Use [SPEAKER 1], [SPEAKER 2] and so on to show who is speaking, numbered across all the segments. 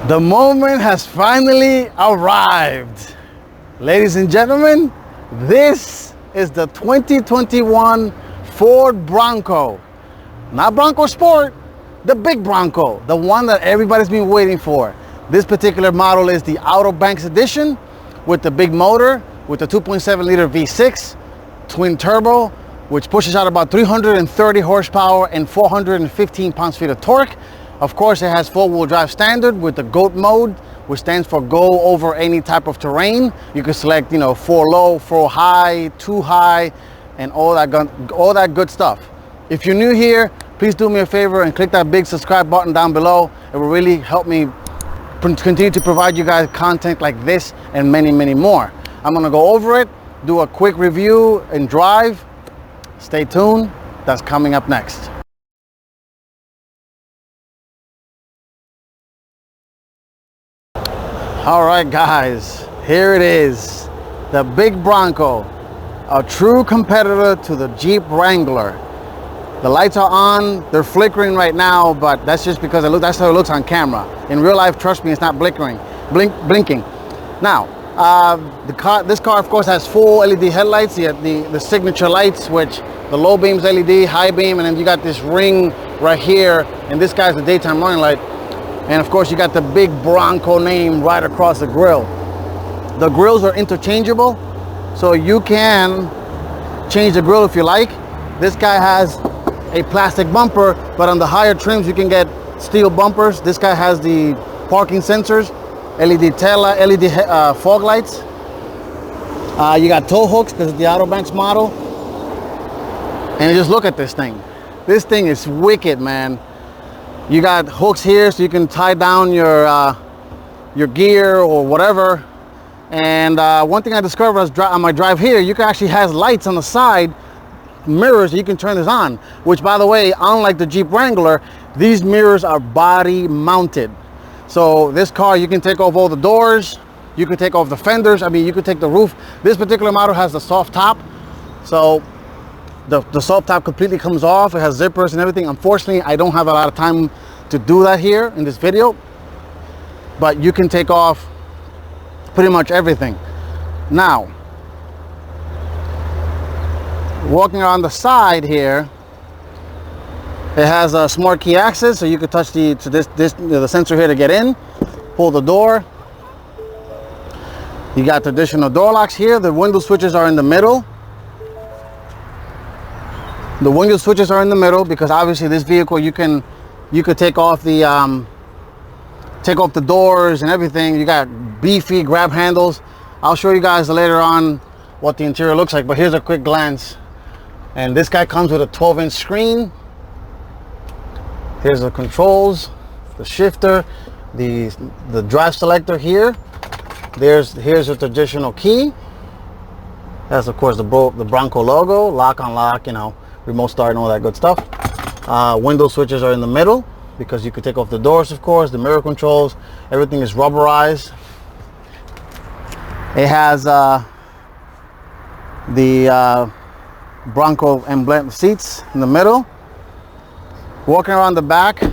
[SPEAKER 1] The moment has finally arrived. Ladies and gentlemen, this is the 2021 Ford Bronco. Not Bronco Sport, the big Bronco, the one that everybody's been waiting for. This particular model is the Outer Banks edition with the big motor, with the 2.7 liter V6 twin turbo, which pushes out about 330 horsepower and 415 pounds-feet of torque. Of course, it has four-wheel drive standard with the GOAT mode, which stands for go over any type of terrain. You can select, 4 low, 4 high, 2 high, and all that good stuff. If you're new here, please do me a favor and click that big subscribe button down below. It will really help me continue to provide you guys content like this and many, many more. I'm gonna go over it, do a quick review and drive. Stay tuned, that's coming up next. All right, guys, here it is, the big Bronco, a true competitor to the Jeep Wrangler. The lights are on, they're flickering right now, but that's just because that's how it looks on camera. In real life, trust me, it's not blinking. Now, this car, of course, has full LED headlights, the signature lights, which the low beam's LED, high beam, and then you got this ring right here, and this guy's the daytime running light. And of course, you got the big Bronco name right across the grille. The grills are interchangeable, so you can change the grill if you like. This guy has a plastic bumper, but on the higher trims, you can get steel bumpers. This guy has the parking sensors, LED tail light, LED fog lights. You got tow hooks because it's the Outer Banks model. And just look at this thing. This thing is wicked, man. You got hooks here so you can tie down your gear or whatever. And one thing I discovered on my drive here, you can actually have lights on the side, mirrors, you can turn this on. Which, by the way, unlike the Jeep Wrangler, these mirrors are body mounted. So this car, you can take off all the doors, you can take off the fenders, you can take the roof. This particular model has the soft top, so the soft top completely comes off. It has zippers and everything. Unfortunately, I don't have a lot of time to do that here in this video, but you can take off pretty much everything. Now, walking around the side here, it has a smart key access, so you can touch the sensor here to get in, pull the door. You got traditional door locks here. The window switches are in the middle. The window switches are in the middle because obviously this vehicle you could take off the doors and everything. You got beefy grab handles. I'll show you guys later on what the interior looks like, but here's a quick glance. And this guy comes with a 12-inch screen. Here's the controls, the shifter, the drive selector here. Here's a traditional key. That's of course the Bronco logo, lock on lock, remote start and all that good stuff. Window switches are in the middle because you could take off the doors, of course, the mirror controls, everything is rubberized. It has the Bronco emblem seats in the middle. Walking around the back,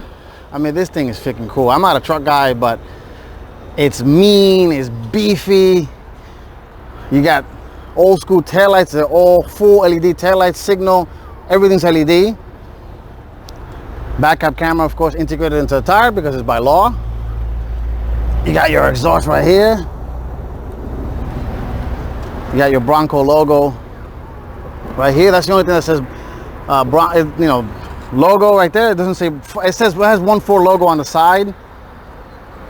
[SPEAKER 1] this thing is freaking cool. I'm not a truck guy, but it's mean, it's beefy. You got old school taillights, they're all full LED taillights, signal, everything's LED. Backup camera, of course, integrated into the tire because it's by law. You got your exhaust right here. You got your Bronco logo right here. That's the only thing that says logo right there. It doesn't say, it has 1.4 logo on the side.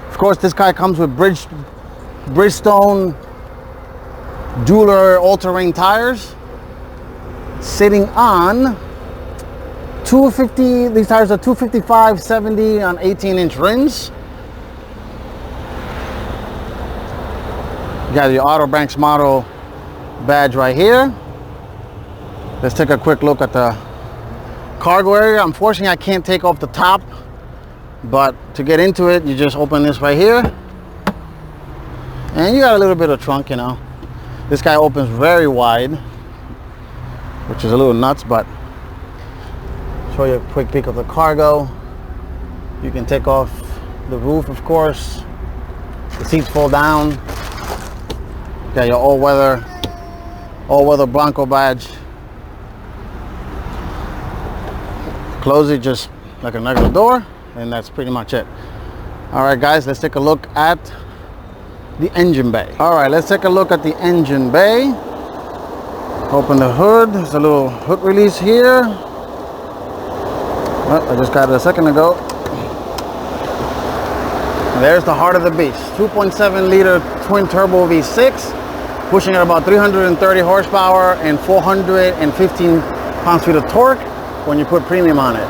[SPEAKER 1] Of course, this car comes with Bridgestone Jeweler all-terrain tires, sitting on 250. These tires are 255/70 on 18-inch rims. You got your Outer Banks model badge right here. Let's take a quick look at the cargo area. Unfortunately, I can't take off the top, but to get into it, you just open this right here, and you got a little bit of trunk. This guy opens very wide, which is a little nuts, but show you a quick peek of the cargo. You can take off the roof, of course, The seats fold down. Got your all-weather Bronco badge. Close it just like a regular door, and that's pretty much it. All right, guys, let's take a look at the engine bay. All right, let's take a look at the engine bay. Open the hood. There's a little hood release here. Oh, I just got it a second ago. And there's the heart of the beast. 2.7 liter twin turbo V6, pushing at about 330 horsepower and 415 pounds-feet of torque when you put premium on it.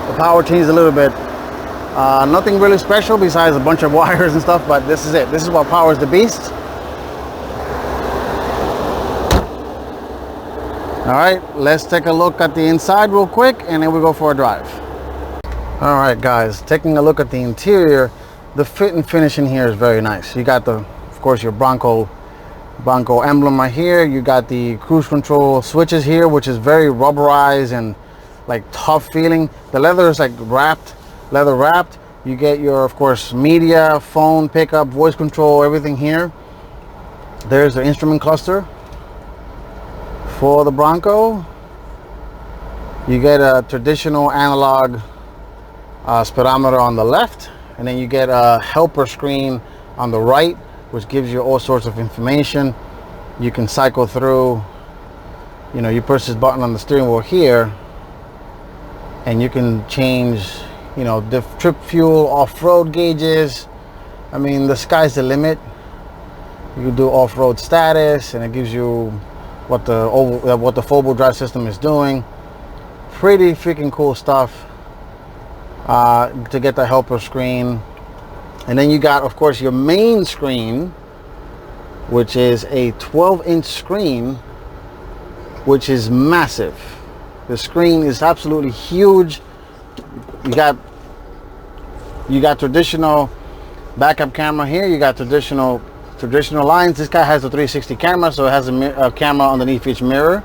[SPEAKER 1] The power changed a little bit. Nothing really special besides a bunch of wires and stuff, but this is it. This is what powers the beast. All right, let's take a look at the inside real quick, and then we go for a drive. All right, guys, taking a look at the interior, the fit and finish in here is very nice. You got of course, your Bronco emblem right here. You got the cruise control switches here, which is very rubberized and like tough feeling. The leather is like leather wrapped. You get your, of course, media, phone pickup, voice control, everything here. There's the instrument cluster for the Bronco. You get a traditional analog speedometer on the left, and then you get a helper screen on the right, which gives you all sorts of information. You can cycle through, you know, you push this button on the steering wheel here, and you can change, you know, the trip fuel, off-road gauges. I mean, the sky's the limit. You can do off-road status, and it gives you what the four-wheel drive system is doing. Pretty freaking cool stuff to get the helper screen. And then you got, of course, your main screen, which is a 12-inch screen, which is massive. The screen is absolutely huge. You got traditional backup camera here. You got traditional lines. This guy has a 360 camera, so it has a camera underneath each mirror,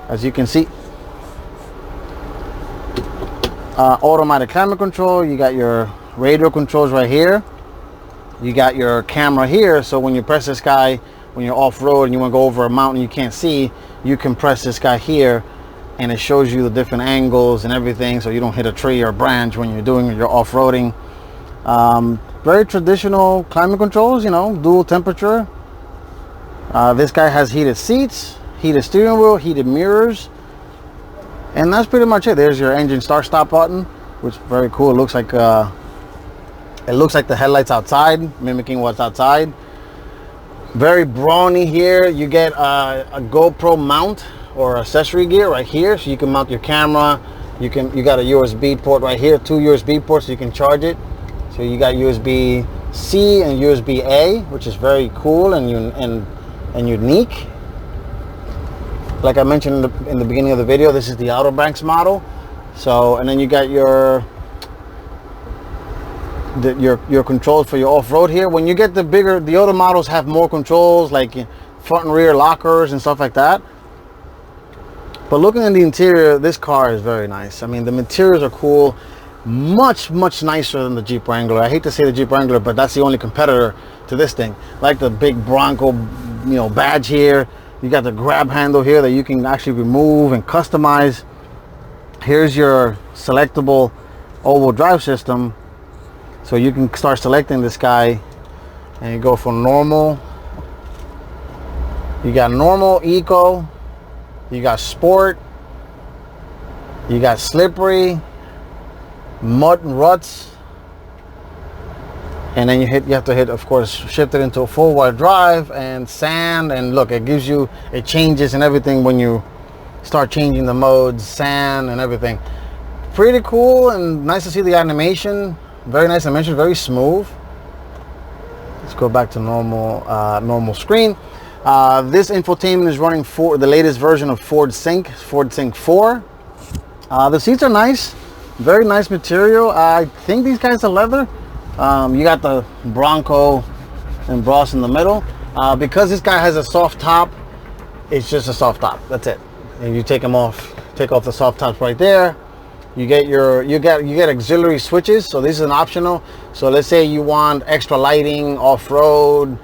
[SPEAKER 1] as you can see. Automatic climate control. You got your radio controls right here. You got your camera here, so when you press this guy, when you're off-road and you want to go over a mountain you can't see, you can press this guy here, and it shows you the different angles and everything, so you don't hit a tree or a branch when you're doing your off-roading. Very traditional climate controls, you know, dual temperature. This guy has heated seats, heated steering wheel, heated mirrors, and that's pretty much it. There's your engine start-stop button, which is very cool. It looks like the headlights outside, mimicking what's outside. Very brawny here. You get a GoPro mount or accessory gear right here, so you can mount your camera. You got a USB port right here, 2 USB ports, so you can charge it. So you got USB-C and USB-A, which is very cool and unique. Like I mentioned in the beginning of the video, this is the Outer Banks model. So, and then you got your controls for your off-road here. When you get the other models have more controls, like front and rear lockers and stuff like that. But looking at the interior, this car is very nice. I mean, the materials are cool. Much nicer than the Jeep Wrangler. I hate to say the Jeep Wrangler, but that's the only competitor to this thing. Like the big Bronco, you know, badge here. You got the grab handle here that you can actually remove and customize. Here's your selectable all-wheel drive system, so you can start selecting this guy, and you go for normal. You got normal, eco, you got sport, you got slippery, mud and ruts, and then you have to hit, of course, shift it into a four-wheel drive and sand. And look, it changes and everything when you start changing the modes, sand and everything. Pretty cool and nice to see the animation. Very nice animation, very smooth. Let's go back to normal screen. This infotainment is running for the latest version of Ford Sync 4. The seats are nice, very nice material. I think these guys are leather. You got the Bronco embossed in the middle. Because this guy has a soft top, it's just a soft top. That's it. And you take off the soft tops right there. You get auxiliary switches, so this is an optional. So let's say you want extra lighting, off-road,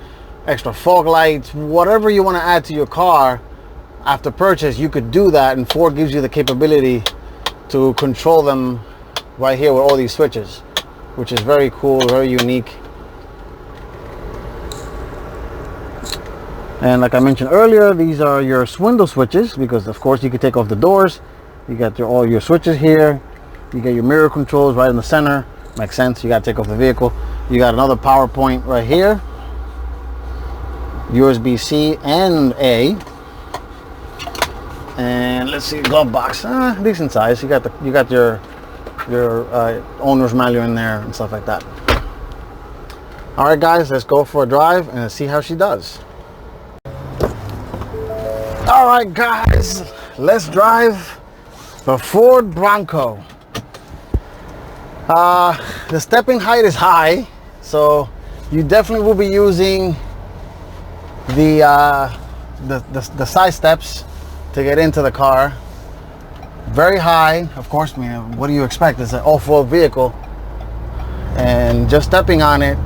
[SPEAKER 1] extra fog lights, whatever you want to add to your car after purchase, you could do that, and Ford gives you the capability to control them right here with all these switches, which is very cool, very unique. And like I mentioned earlier, these are your window switches, because of course you can take off the doors. You got all your switches here. You get your mirror controls right in the center. Makes sense, you got to take off the vehicle. You got another power point right here, USB-C and A. And let's see, glove box, decent size. You got your owner's manual in there and stuff like that. All right guys, let's go for a drive and see how she does. All right guys, let's drive the Ford Bronco. The stepping height is high, so you definitely will be using the side steps to get into the car. Very high, of course. I mean, what do you expect? It's an off-road vehicle, and just stepping on it,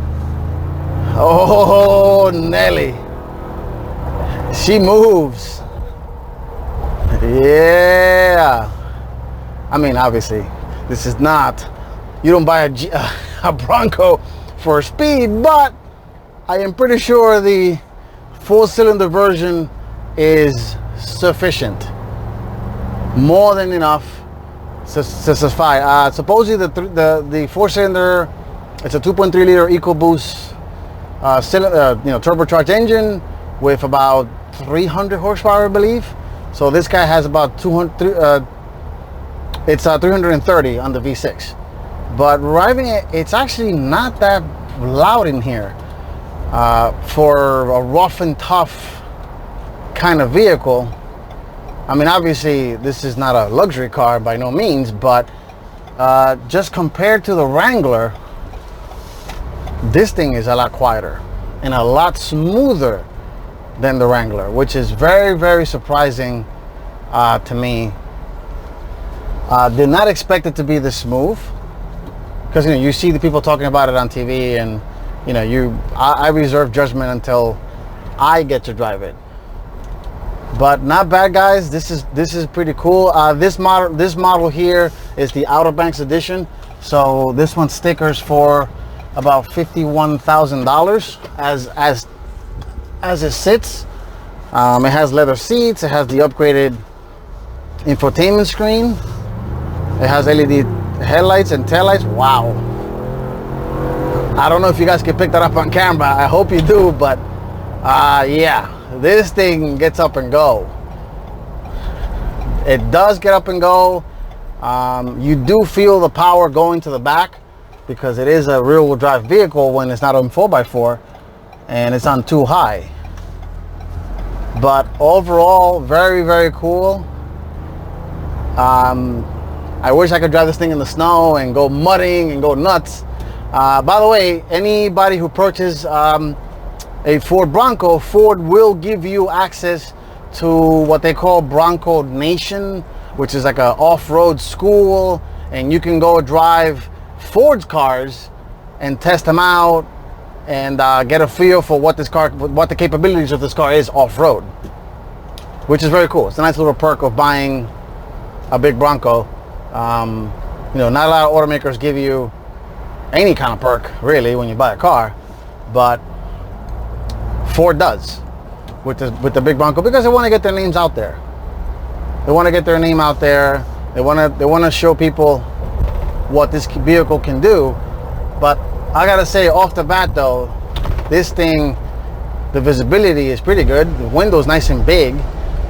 [SPEAKER 1] oh Nelly, she moves. Yeah, I mean, obviously this is not, you don't buy a Bronco for speed, but I am pretty sure the 4-cylinder version is sufficient, more than enough to suffice. Supposedly the 4-cylinder, it's a 2.3 liter EcoBoost turbocharged engine with about 300 horsepower, I believe. So this guy has about 330 on the V6. But driving it, it's actually not that loud in here for a rough and tough kind of vehicle. I mean, obviously this is not a luxury car by no means, but just compared to the Wrangler, this thing is a lot quieter and a lot smoother than the Wrangler, which is very, very surprising to me. Did not expect it to be this smooth, because you see the people talking about it on TV, and I reserve judgment until I get to drive it. But not bad, guys. This is pretty cool. This model here is the Outer Banks edition, so this one's stickers for about $51,000 as it sits. It has leather seats. It has the upgraded infotainment screen. It has LED headlights and taillights. Wow. I don't know if you guys can pick that up on camera. I hope you do, but yeah, this thing gets up and go. It does get up and go. You do feel the power going to the back, because it is a rear-wheel drive vehicle when it's not on 4x4 and it's on too high. But overall, very, very cool. I wish I could drive this thing in the snow and go mudding and go nuts. By the way, anybody who purchases a Ford Bronco, Ford will give you access to what they call Bronco Nation, which is like an off-road school, and you can go drive Ford's cars and test them out and get a feel for what the capabilities of this car is off-road, which is very cool. It's a nice little perk of buying a big Bronco. Not a lot of automakers give you any kind of perk really when you buy a car, but Ford does with the big Bronco, because they want to get their names out there. They want to get their name out there. They want to show people what this vehicle can do. But I gotta say, off the bat though, this thing, the visibility is pretty good. The window's nice and big,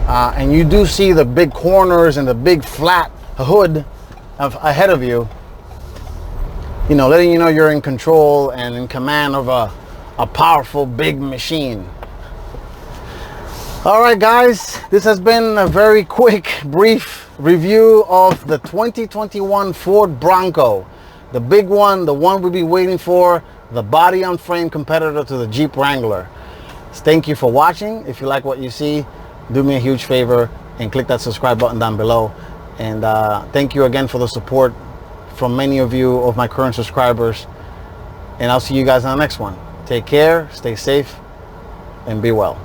[SPEAKER 1] and you do see the big corners and the big flat hood ahead of you, letting you know you're in control and in command of a powerful big machine. All right guys, this has been a very quick, brief review of the 2021 Ford Bronco, the big one, the one we'll be waiting for, the body on frame competitor to the Jeep Wrangler. Thank you for watching. If you like what you see, do me a huge favor and click that subscribe button down below. And thank you again for the support from many of you, of my current subscribers. And I'll see you guys on the next one. Take care, stay safe, and be well.